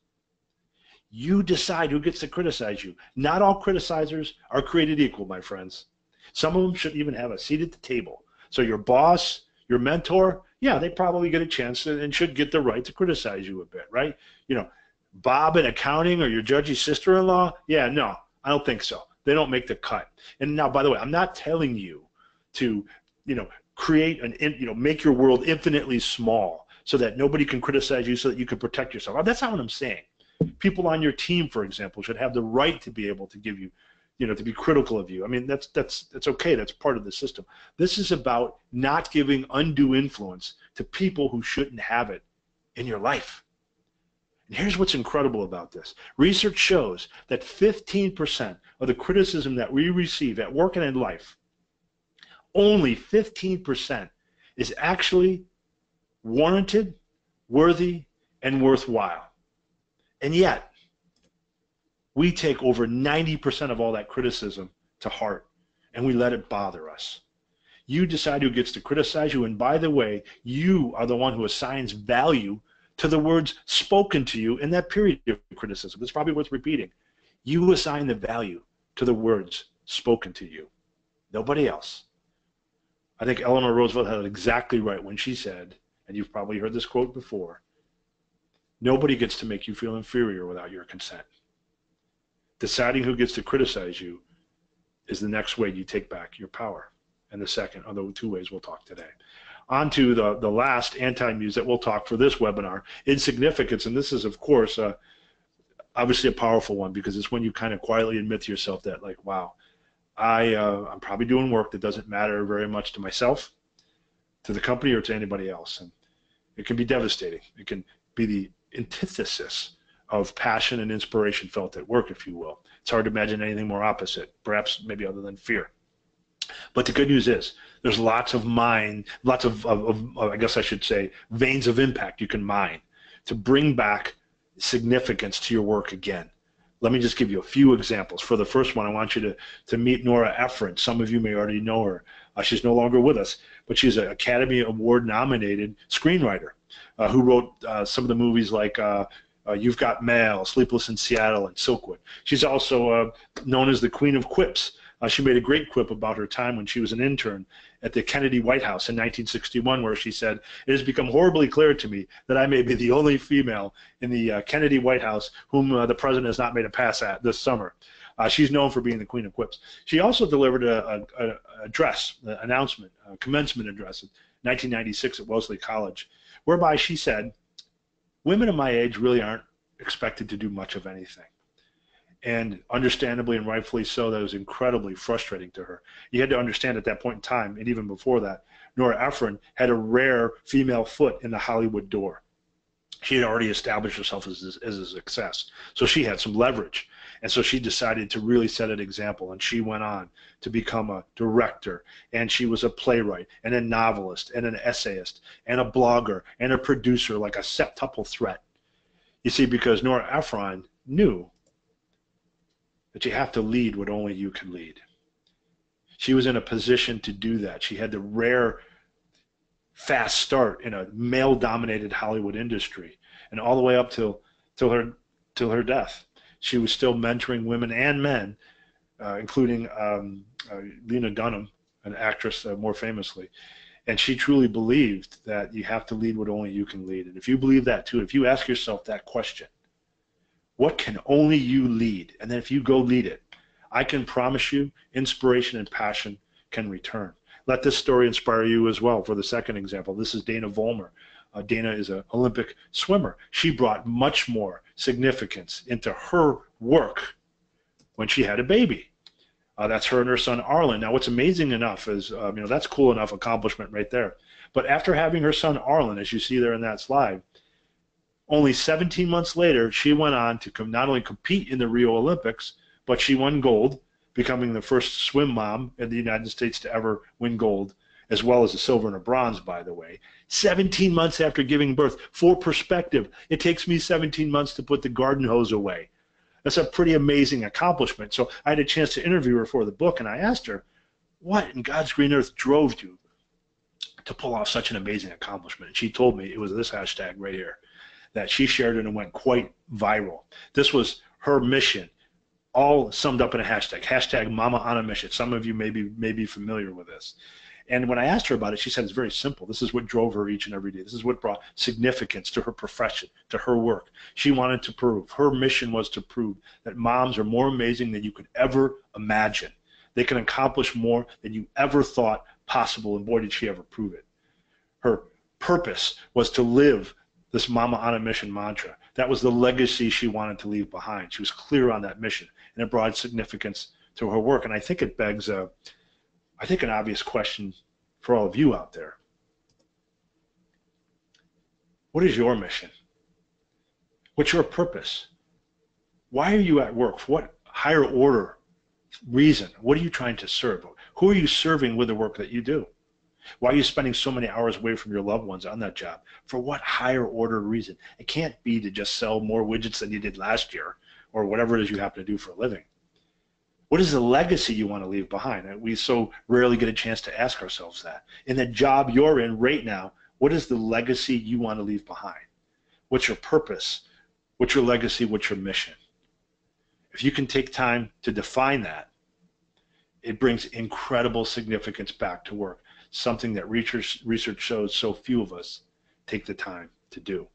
You decide who gets to criticize you. Not all criticizers are created equal, my friends. Some of them should even have a seat at the table. So your boss, your mentor, yeah, they probably get a chance and should get the right to criticize you a bit, right? You know, Bob in accounting or your judgy sister-in-law, yeah, no, I don't think so. They don't make the cut. And now, by the way, I'm not telling you to, create make your world infinitely small so that nobody can criticize you so that you can protect yourself. That's not what I'm saying. People on your team, for example, should have the right to be able to give you to be critical of you. I mean, that's okay. That's part of the system. This is about not giving undue influence to people who shouldn't have it in your life. And here's what's incredible about this. Research shows that 15% of the criticism that we receive at work and in life, only 15% is actually warranted, worthy, and worthwhile. And yet, we take over 90% of all that criticism to heart, and we let it bother us. You decide who gets to criticize you, and by the way, you are the one who assigns value to the words spoken to you in that period of criticism. It's probably worth repeating. You assign the value to the words spoken to you. Nobody else. I think Eleanor Roosevelt had it exactly right when she said, and you've probably heard this quote before, nobody gets to make you feel inferior without your consent. Deciding who gets to criticize you is the next way you take back your power. And the second are the two ways we'll talk today. On to the last anti-muse that we'll talk for this webinar, insignificance. And this is, of course, obviously a powerful one, because it's when you kind of quietly admit to yourself that, like, wow, I'm probably doing work that doesn't matter very much to myself, to the company, or to anybody else. And it can be devastating. It can be the antithesis of passion and inspiration felt at work, if you will. It's hard to imagine anything more opposite, perhaps maybe other than fear. But the good news is there's lots of I guess I should say, veins of impact you can mine to bring back significance to your work again. Let me just give you a few examples. For the first one, I want you to meet Nora Ephron. Some of you may already know her. She's no longer with us, but she's an Academy Award nominated screenwriter who wrote some of the movies like You've Got Mail, Sleepless in Seattle, and Silkwood. She's also known as the Queen of Quips. She made a great quip about her time when she was an intern at the Kennedy White House in 1961, where she said, "It has become horribly clear to me that I may be the only female in the Kennedy White House whom the president has not made a pass at this summer." She's known for being the Queen of Quips. She also delivered an address, an announcement, a commencement address in 1996 at Wellesley College, whereby she said, "Women of my age really aren't expected to do much of anything." And understandably and rightfully so, that was incredibly frustrating to her. You had to understand at that point in time, and even before that, Nora Ephron had a rare female foot in the Hollywood door. She had already established herself as a success. So she had some leverage. And so she decided to really set an example. And she went on to become a director. And she was a playwright and a novelist and an essayist and a blogger and a producer, like a septuple threat. You see, because Nora Ephron knew that you have to lead what only you can lead. She was in a position to do that. She had the rare fast start in a male-dominated Hollywood industry, and all the way up till her death. She was still mentoring women and men, including Lena Dunham, an actress more famously. And she truly believed that you have to lead what only you can lead. And if you believe that too, if you ask yourself that question, what can only you lead? And then if you go lead it, I can promise you inspiration and passion can return. Let this story inspire you as well. For the second example, this is Dana Vollmer. Dana is an Olympic swimmer. She brought much more significance into her work when she had a baby. That's her and her son Arlen. Now, what's amazing enough is, that's cool enough accomplishment right there. But after having her son Arlen, as you see there in that slide, only 17 months later, she went on to not only compete in the Rio Olympics, but she won gold, becoming the first swim mom in the United States to ever win gold, as well as a silver and a bronze, by the way. 17 months after giving birth. For perspective, it takes me 17 months to put the garden hose away. That's a pretty amazing accomplishment. So I had a chance to interview her for the book, and I asked her, what in God's green earth drove you to pull off such an amazing accomplishment? And she told me it was this hashtag right here that she shared it and went quite viral. This was her mission, all summed up in a hashtag Mama on a Mission. Some of you may be familiar with this. And when I asked her about it, she said it's very simple. This is what drove her each and every day. This is what brought significance to her profession, to her work. She wanted to prove, her mission was to prove that moms are more amazing than you could ever imagine. They can accomplish more than you ever thought possible, and boy, did she ever prove it. Her purpose was to live this Mama on a Mission mantra. That was the legacy she wanted to leave behind. She was clear on that mission, and it brought significance to her work. And I think it begs an obvious question for all of you out there. What is your mission? What's your purpose? Why are you at work? For what higher order reason? What are you trying to serve? Who are you serving with the work that you do? Why are you spending so many hours away from your loved ones on that job? For what higher order reason? It can't be to just sell more widgets than you did last year or whatever it is you happen to do for a living. What is the legacy you want to leave behind? And we so rarely get a chance to ask ourselves that. In the job you're in right now, what is the legacy you want to leave behind? What's your purpose? What's your legacy? What's your mission? If you can take time to define that, it brings incredible significance back to work, something that research shows so few of us take the time to do.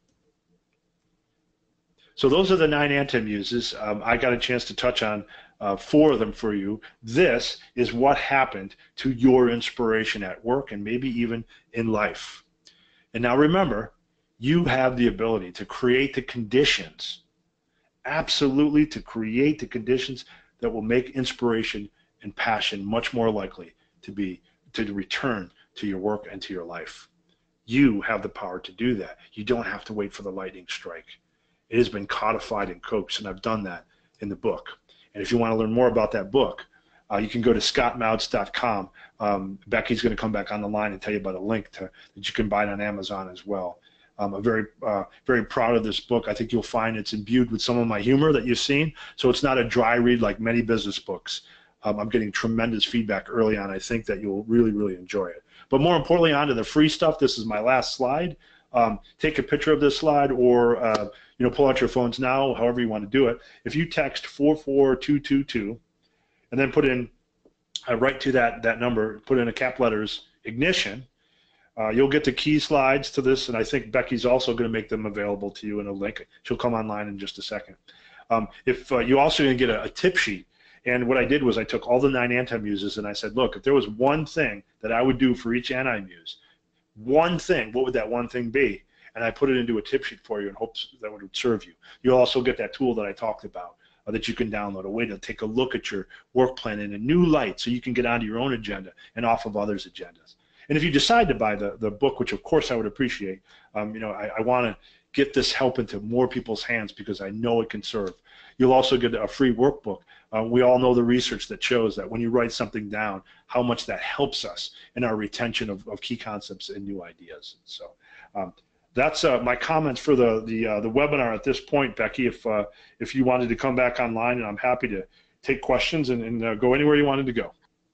So those are the 9 anti-muses. I got a chance to touch on 4 of them for you. This is what happened to your inspiration at work and maybe even in life. And now remember, you have the ability to create the conditions, absolutely to create the conditions that will make inspiration and passion much more likely to return to your work and to your life. You have the power to do that. You don't have to wait for the lightning strike. It has been codified and coaxed, and I've done that in the book. And if you want to learn more about that book, you can go to scottmautz.com. Becky's going to come back on the line and tell you about a link that you can buy it on Amazon as well. I'm very proud of this book. I think you'll find it's imbued with some of my humor that you've seen, so it's not a dry read like many business books. I'm getting tremendous feedback early on. I think that you'll really, really enjoy it. But more importantly, on to the free stuff. This is my last slide. Take a picture of this slide or pull out your phones now, however you want to do it. If you text 44222 and then put in, right to that number, put in a cap letters, ignition, you'll get the key slides to this, and I think Becky's also going to make them available to you in a link. She'll come online in just a second. If you also going to get a tip sheet, and what I did was I took all the 9 anti-muses and I said, look, if there was one thing that I would do for each anti-muse, one thing, what would that one thing be? And I put it into a tip sheet for you in hopes that would serve you. You'll also get that tool that I talked about that you can download, a way to take a look at your work plan in a new light so you can get onto your own agenda and off of others' agendas. And if you decide to buy the book, which of course I would appreciate, I want to get this help into more people's hands because I know it can serve. You'll also get a free workbook. We all know the research that shows that when you write something down, how much that helps us in our retention of key concepts and new ideas. So that's my comments for the webinar at this point, Becky. If you wanted to come back online, and I'm happy to take questions and go anywhere you wanted to go.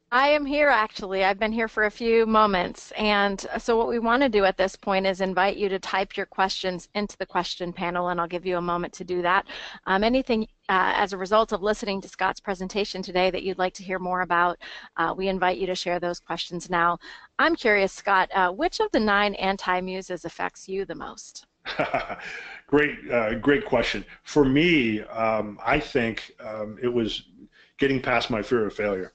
I am here, actually. I've been here for a few moments, and so what we want to do at this point is invite you to type your questions into the question panel, and I'll give you a moment to do that. Anything as a result of listening to Scott's presentation today that you'd like to hear more about, we invite you to share those questions now. I'm curious, Scott, which of the 9 anti-muses affects you the most? Great question. For me, I think it was getting past my fear of failure.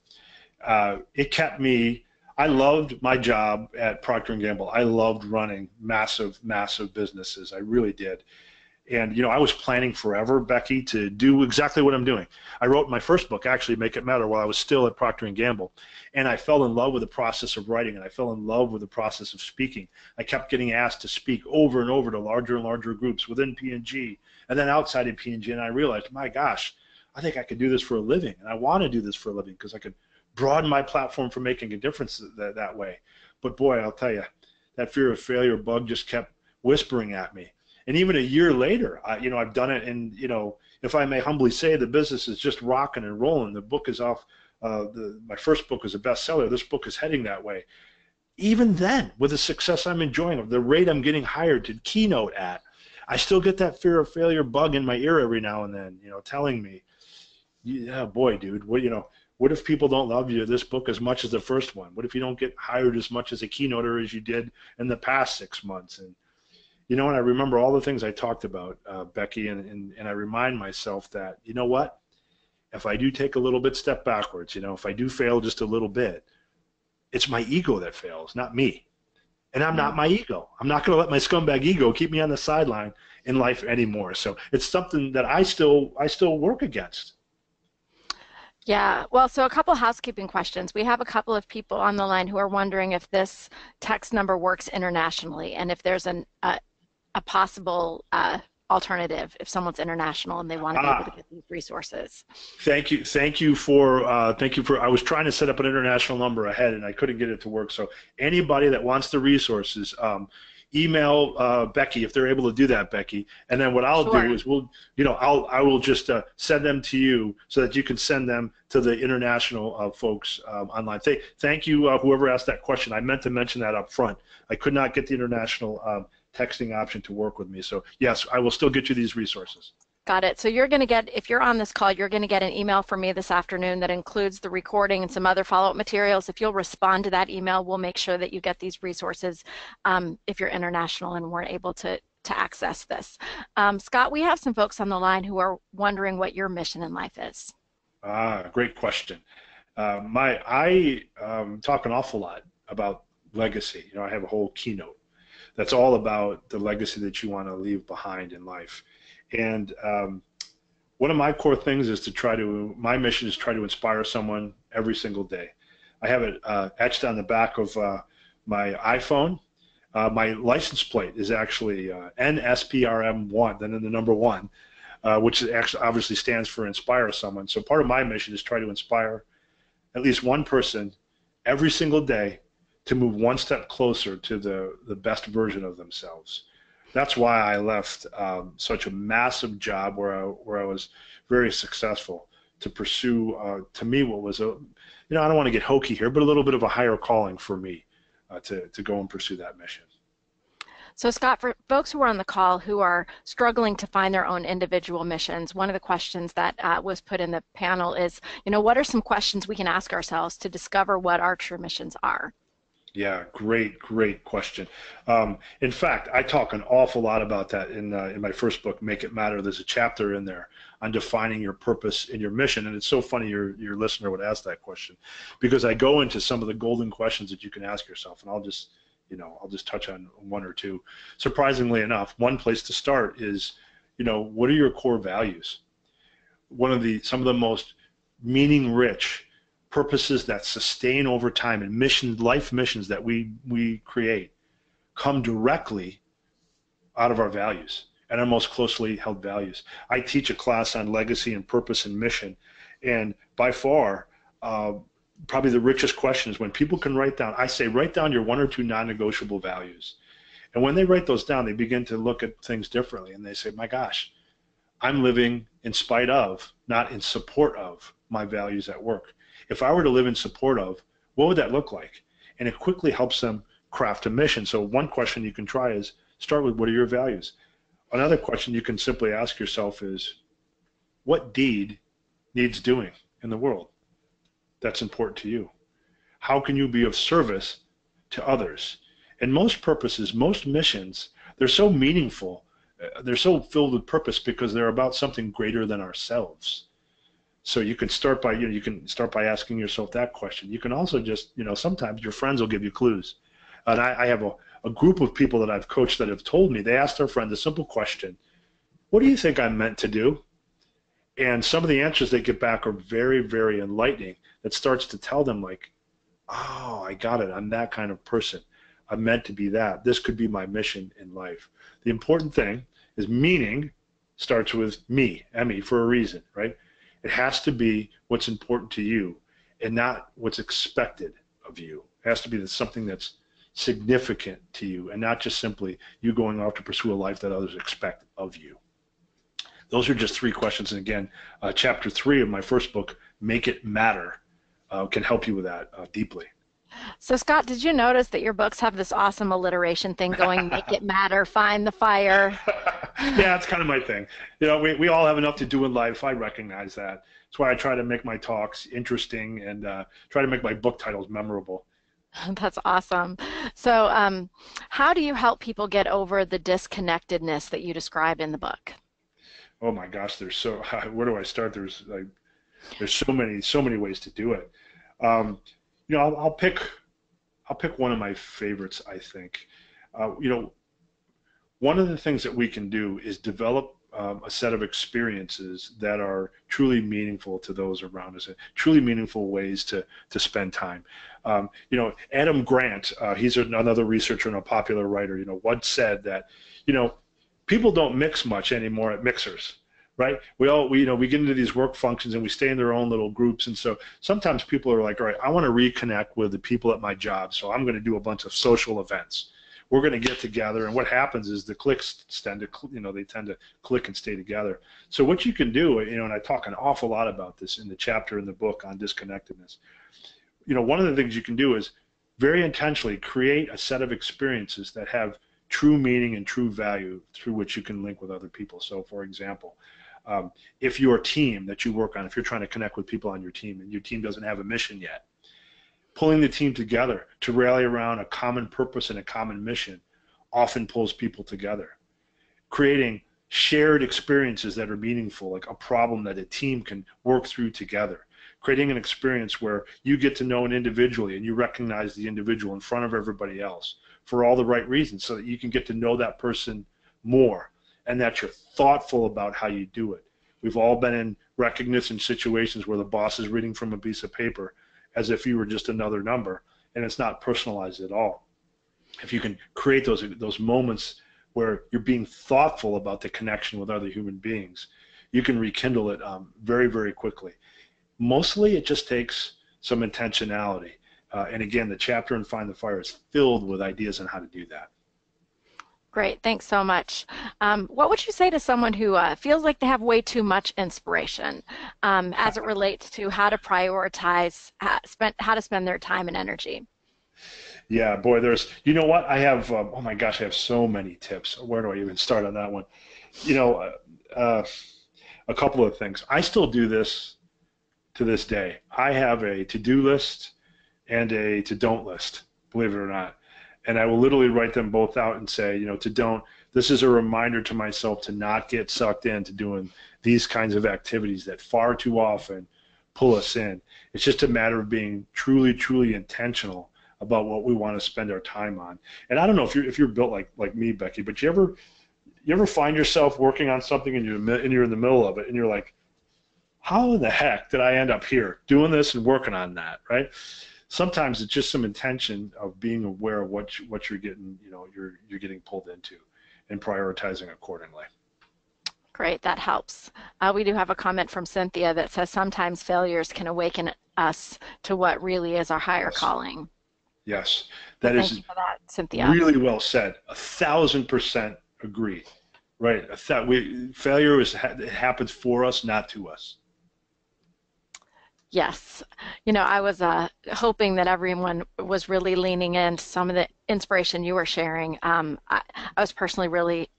It kept me, I loved my job at Procter & Gamble. I loved running massive businesses. I really did. And, I was planning forever, Becky, to do exactly what I'm doing. I wrote my first book, actually, Make It Matter, while I was still at Procter & Gamble. And I fell in love with the process of writing, and I fell in love with the process of speaking. I kept getting asked to speak over and over to larger and larger groups within P&G and then outside of P&G. And I realized, my gosh, I think I could do this for a living. And I want to do this for a living because I could broaden my platform for making a difference that way. But boy, I'll tell you, that fear of failure bug just kept whispering at me. And even a year later, I've done it, and if I may humbly say, the business is just rocking and rolling. The book is off. My first book was a bestseller. This book is heading that way. Even then, with the success I'm enjoying, the rate I'm getting hired to keynote at, I still get that fear of failure bug in my ear every now and then, telling me, yeah, boy, dude, what if people don't love you this book as much as the first one? What if you don't get hired as much as a keynoter as you did in the past 6 months? And and I remember all the things I talked about, Becky, and I remind myself that, you know what? If I do take a little bit step backwards, if I do fail just a little bit, it's my ego that fails, not me. And I'm not my ego. I'm not going to let my scumbag ego keep me on the sideline in life anymore. So it's something that I still work against. Yeah, well, so a couple housekeeping questions. We have a couple of people on the line who are wondering if this text number works internationally and if there's a possible alternative if someone's international and they want to be able to Ah, get these resources. thank you for. I was trying to set up an international number ahead, and I couldn't get it to work. So anybody that wants the resources, email Becky if they're able to do that, Becky. And then what I'll do Sure. is I will just send them to you so that you can send them to the international folks online. Thank you, whoever asked that question. I meant to mention that up front. I could not get the international texting option to work with me. So yes, I will still get you these resources. Got it. So you're going to get, if you're on this call, you're going to get an email from me this afternoon that includes the recording and some other follow-up materials. If you'll respond to that email, we'll make sure that you get these resources if you're international and weren't able to access this. Scott, we have some folks on the line who are wondering what your mission in life is. Great question. I talk an awful lot about legacy. I have a whole keynote that's all about the legacy that you want to leave behind in life. And one of my core things is my mission is to try to inspire someone every single day. I have it etched on the back of my iPhone. My license plate is actually NSPRM1, then in the number one, which actually obviously stands for inspire someone. So part of my mission is try to inspire at least one person every single day to move one step closer to the best version of themselves. That's why I left such a massive job where I was very successful to pursue, to me, what was I don't want to get hokey here, but a little bit of a higher calling for me to go and pursue that mission. So Scott, for folks who are on the call who are struggling to find their own individual missions, one of the questions that was put in the panel is, what are some questions we can ask ourselves to discover what our true missions are? Yeah, great question. In fact, I talk an awful lot about that in my first book, Make It Matter. There's a chapter in there on defining your purpose and your mission, and it's so funny your listener would ask that question, because I go into some of the golden questions that you can ask yourself, and I'll just touch on one or two. Surprisingly enough, one place to start is, what are your core values? Some of the most meaning-rich purposes that sustain over time and life missions that we create come directly out of our values and our most closely held values. I teach a class on legacy and purpose and mission, and by far, probably the richest question is when people can write down your one or two non-negotiable values. And when they write those down, they begin to look at things differently, and they say, my gosh, I'm living in spite of, not in support of, my values at work. If I were to live in support of, what would that look like? And it quickly helps them craft a mission. So one question you can try is start with, what are your values? Another question you can simply ask yourself is, what deed needs doing in the world that's important to you? How can you be of service to others? And most purposes, most missions, they're so meaningful, they're so filled with purpose because they're about something greater than ourselves. So you can start by asking yourself that question. You can also just, sometimes your friends will give you clues. And I have a group of people that I've coached that have told me, they asked their friend a simple question, what do you think I'm meant to do? And some of the answers they get back are very, very enlightening. That starts to tell them like, oh, I got it. I'm that kind of person. I'm meant to be that. This could be my mission in life. The important thing is meaning starts with me, M-E, for a reason, right? It has to be what's important to you and not what's expected of you. It has to be something that's significant to you and not just simply you going off to pursue a life that others expect of you. Those are just three questions. And again, chapter 3 of my first book, Make It Matter, can help you with that deeply. So Scott, did you notice that your books have this awesome alliteration thing going, make it matter, find the fire? Yeah, it's kind of my thing. We all have enough to do in life. I recognize that. That's why I try to make my talks interesting and try to make my book titles memorable. That's awesome. So how do you help people get over the disconnectedness that you describe in the book? Oh my gosh, where do I start? There's so many ways to do it. I'll pick one of my favorites, I think. One of the things that we can do is develop a set of experiences that are truly meaningful to those around us, truly meaningful ways to spend time. You know, Adam Grant, he's another researcher and a popular writer, you know, once said that, you know, people don't mix much anymore at mixers. Right? We get into these work functions and we stay in their own little groups. And so sometimes people are like, all right, I want to reconnect with the people at my job. So I'm going to do a bunch of social events. We're going to get together. And what happens is the cliques tend to click and stay together. So what you can do, you know, and I talk an awful lot about this in the chapter in the book on disconnectedness. You know, one of the things you can do is very intentionally create a set of experiences that have true meaning and true value through which you can link with other people. So for example, if your team that you work on, if you're trying to connect with people on your team and your team doesn't have a mission yet, pulling the team together to rally around a common purpose and a common mission often pulls people together. Creating shared experiences that are meaningful, like a problem that a team can work through together. Creating an experience where you get to know an individually and you recognize the individual in front of everybody else for all the right reasons so that you can get to know that person more, and that you're thoughtful about how you do it. We've all been in recognition situations where the boss is reading from a piece of paper as if you were just another number, and it's not personalized at all. If you can create those moments where you're being thoughtful about the connection with other human beings, you can rekindle it very, very quickly. Mostly it just takes some intentionality. And again, the chapter in Find the Fire is filled with ideas on how to do that. Great, thanks so much. What would you say to someone who feels like they have way too much inspiration as it relates to how to prioritize, how to spend their time and energy? Yeah, boy, you know what, I have, oh my gosh, I have so many tips. Where do I even start on that one? You know, a couple of things. I still do this to this day. I have a to-do list and a to-don't list, believe it or not. And I will literally write them both out and say, you know, this is a reminder to myself to not get sucked into doing these kinds of activities that far too often pull us in. It's just a matter of being truly, truly intentional about what we want to spend our time on. And I don't know if you're built like me, Becky, but you ever find yourself working on something and you're in the middle of it and you're like, how in the heck did I end up here doing this and working on that, right? Sometimes it's just some intention of being aware of what you're getting, you know, you're getting pulled into, and prioritizing accordingly. Great, that helps. We do have a comment from Cynthia that says sometimes failures can awaken us to what really is our higher calling. Yes, that is. Thank you for that, Cynthia. Really well said. 1,000% agree. Right. Failure it happens for us, not to us. Yes. You know, I was hoping that everyone was really leaning into some of the inspiration you were sharing. I was personally really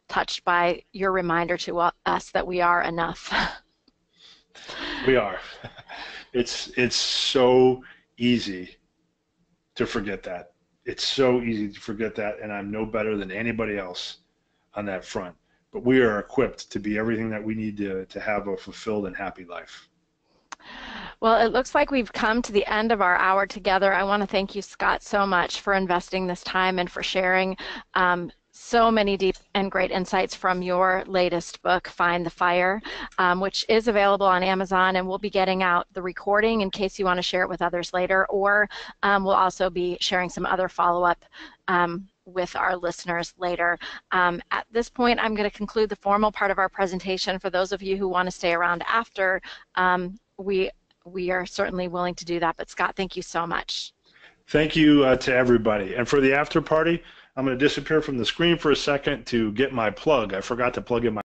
touched by your reminder to us that we are enough. We are. It's so easy to forget that. It's so easy to forget that, and I'm no better than anybody else on that front. But we are equipped to be everything that we need to have a fulfilled and happy life. Well, it looks like we've come to the end of our hour together. I want to thank you, Scott, so much for investing this time and for sharing so many deep and great insights from your latest book, Find the Fire, which is available on Amazon, and we'll be getting out the recording in case you want to share it with others later, or we'll also be sharing some other follow-up with our listeners later. At this point, I'm going to conclude the formal part of our presentation. For those of you who want to stay around after, we are certainly willing to do that. But Scott, thank you so much. Thank you to everybody. And for the after party, I'm going to disappear from the screen for a second to get my plug. I forgot to plug in my